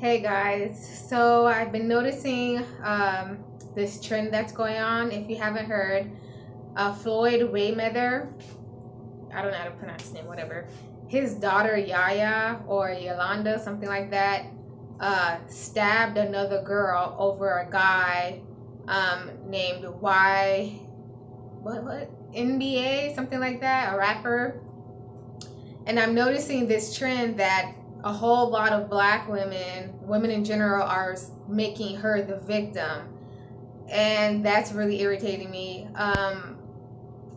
Hey guys, so I've been noticing this trend that's going on. If you haven't heard, Floyd Mayweather, I don't know how to pronounce his name, whatever. His daughter Yaya or Yolanda, something like that, stabbed another girl over a guy named what NBA, something like that, a rapper. And I'm noticing this trend that a whole lot of black women in general, are making her the victim. And that's really irritating me.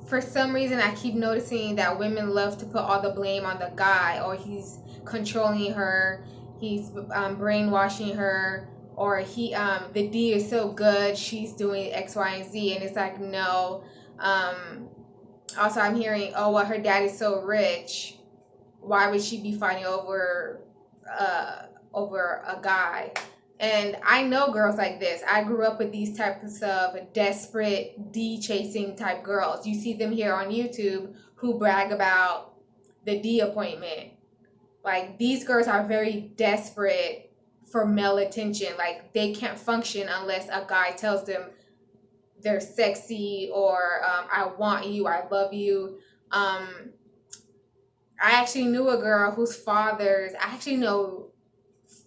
For some reason, I keep noticing that women love to put all the blame on the guy, or he's controlling her, he's brainwashing her, or the D is so good, she's doing X, Y, and Z. And it's like, no. Also, I'm hearing, oh, well, her dad is so rich, why would she be fighting over a guy? And I know girls like this. I grew up with these types of desperate D chasing type girls. You see them here on YouTube who brag about the D appointment. Like, these girls are very desperate for male attention. Like, they can't function unless a guy tells them they're sexy, or I want you, I love you. I actually knew a girl whose I actually know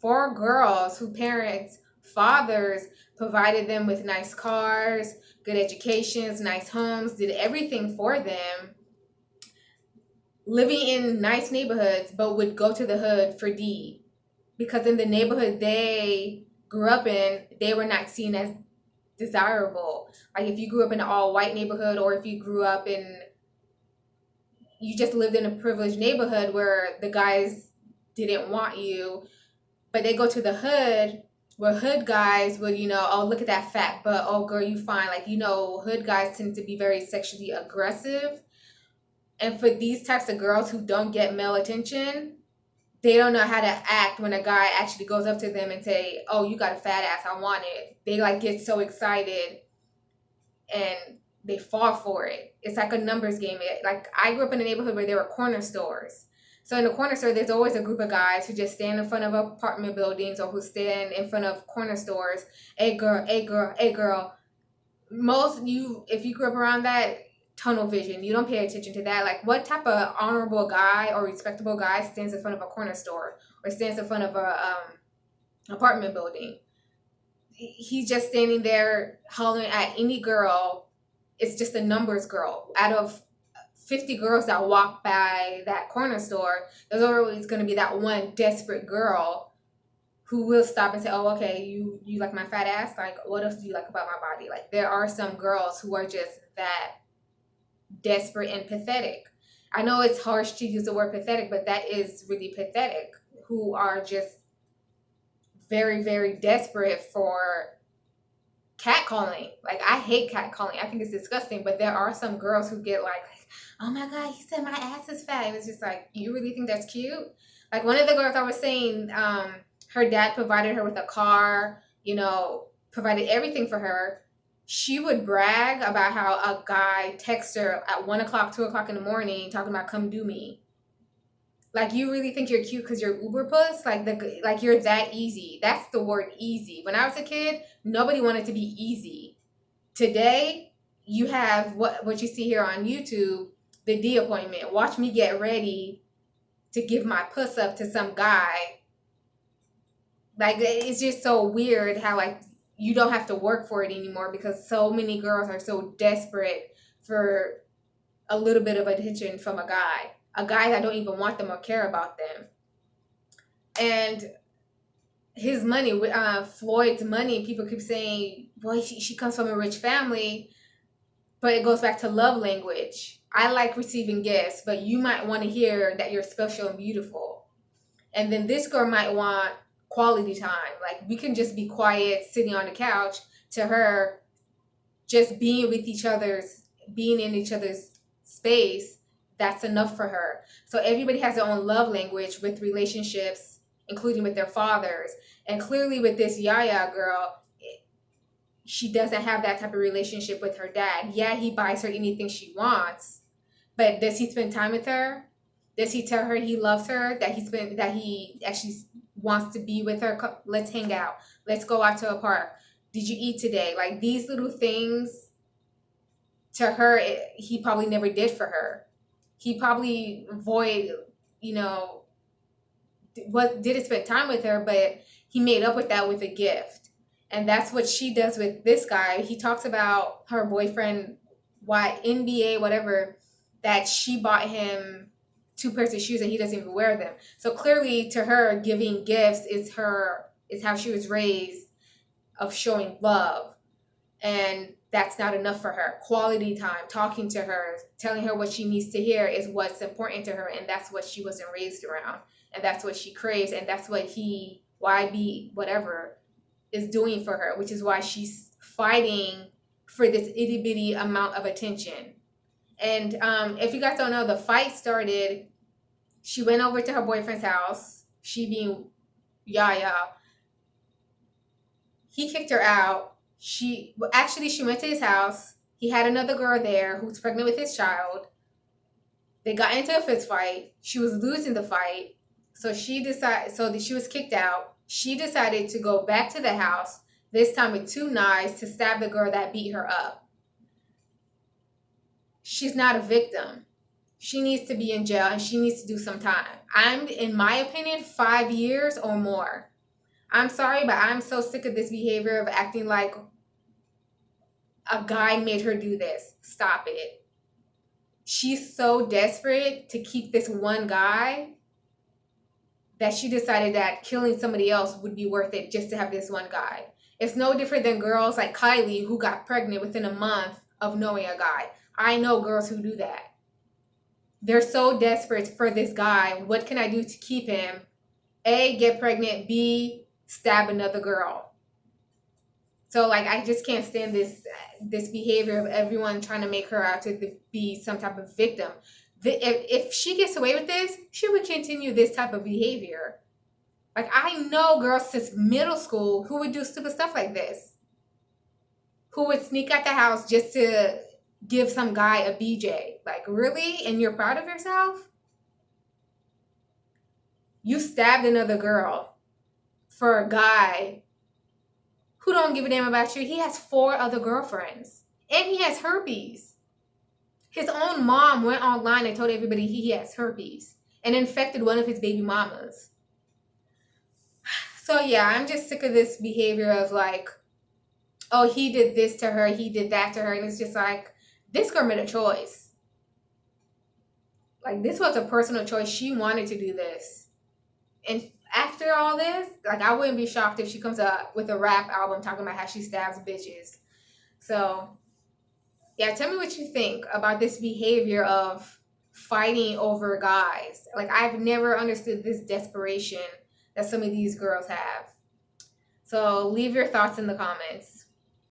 4 girls whose parents, fathers, provided them with nice cars, good educations, nice homes, did everything for them, living in nice neighborhoods, but would go to the hood for D. Because in the neighborhood they grew up in, they were not seen as desirable. Like, if you grew up in an all white neighborhood, or if you just lived in a privileged neighborhood where the guys didn't want you, but they go to the hood where hood guys would, oh, look at that fat butt, oh girl, you fine. Like, hood guys tend to be very sexually aggressive. And for these types of girls who don't get male attention, they don't know how to act when a guy actually goes up to them and say, oh, you got a fat ass, I want it. They like get so excited and they fall for it. It's like a numbers game. Like, I grew up in a neighborhood where there were corner stores. So in the corner store, there's always a group of guys who just stand in front of apartment buildings, or who stand in front of corner stores. Hey girl, hey girl, hey girl. If you grew up around that, tunnel vision. You don't pay attention to that. Like, what type of honorable guy or respectable guy stands in front of a corner store, or stands in front of a apartment building? He's just standing there hollering at any girl. It's just a numbers girl. Out of 50 girls that walk by that corner store, there's always going to be that one desperate girl who will stop and say, oh, okay, you like my fat ass? Like, what else do you like about my body? Like, there are some girls who are just that desperate and pathetic. I know it's harsh to use the word pathetic, but that is really pathetic, who are just very, very desperate for catcalling. Like, I hate catcalling. I think it's disgusting, but there are some girls who get like, oh my God, he said my ass is fat. And it's just like, you really think that's cute? Like, one of the girls I was saying, her dad provided her with a car, provided everything for her. She would brag about how a guy texts her at 1 o'clock, 2 o'clock in the morning, talking about come do me. Like, you really think you're cute because you're uber puss? Like you're that easy. That's the word, easy. When I was a kid, nobody wanted to be easy. Today, you have what you see here on YouTube, the D appointment. Watch me get ready to give my puss up to some guy. Like, it's just so weird how, like, you don't have to work for it anymore, because so many girls are so desperate for a little bit of attention from a guy that don't even want them or care about them. And his money, Floyd's money, people keep saying, boy, she comes from a rich family, but it goes back to love language. I like receiving gifts, but you might want to hear that you're special and beautiful. And then this girl might want quality time. Like, we can just be quiet, sitting on the couch, to her, just being in each other's space, that's enough for her. So everybody has their own love language with relationships, including with their fathers. And clearly with this Yaya girl, she doesn't have that type of relationship with her dad. Yeah, he buys her anything she wants, but does he spend time with her? Does he tell her he loves her, that he actually wants to be with her. Let's hang out. Let's go out to a park. Did you eat today? Like these little things to her, he probably never did for her. He probably you know, didn't spend time with her, but he made up with that with a gift. And that's what she does with this guy. He talks about her boyfriend, why NBA, whatever, that she bought him 2 pairs of shoes and he doesn't even wear them. So clearly to her, giving gifts is how she was raised, of showing love. And that's not enough for her. Quality time, talking to her, telling her what she needs to hear is what's important to her. And that's what she wasn't raised around. And that's what she craves. And that's what YB, whatever, is doing for her, which is why she's fighting for this itty bitty amount of attention. And if you guys don't know, the fight started, she went over to her boyfriend's house, she being Yaya. He kicked her out. She went to his house. He had another girl there who's pregnant with his child. They got into a fist fight. She was losing the fight. So she was kicked out. She decided to go back to the house, this time with 2 knives, to stab the girl that beat her up. She's not a victim. She needs to be in jail and she needs to do some time. In my opinion, 5 years or more. I'm sorry, but I'm so sick of this behavior of acting like a guy made her do this. Stop it. She's so desperate to keep this one guy that she decided that killing somebody else would be worth it just to have this one guy. It's no different than girls like Kylie who got pregnant within a month of knowing a guy. I know girls who do that. They're so desperate for this guy. What can I do to keep him? A, get pregnant. B, stab another girl. So like, I just can't stand this behavior of everyone trying to make her out to be some type of victim. If she gets away with this, she would continue this type of behavior. Like, I know girls since middle school who would do stupid stuff like this, who would sneak out the house just to give some guy a BJ. Like, really? And you're proud of yourself? You stabbed another girl for a guy who don't give a damn about you. He has 4 other girlfriends and he has herpes. His own mom went online and told everybody he has herpes and infected one of his baby mamas. So yeah, I'm just sick of this behavior of like, oh, he did this to her, he did that to her. And it's just like, this girl made a choice. Like, this was a personal choice. She wanted to do this. And after all this, like, I wouldn't be shocked if she comes up with a rap album talking about how she stabs bitches. So yeah, tell me what you think about this behavior of fighting over guys. Like, I've never understood this desperation that some of these girls have. So leave your thoughts in the comments.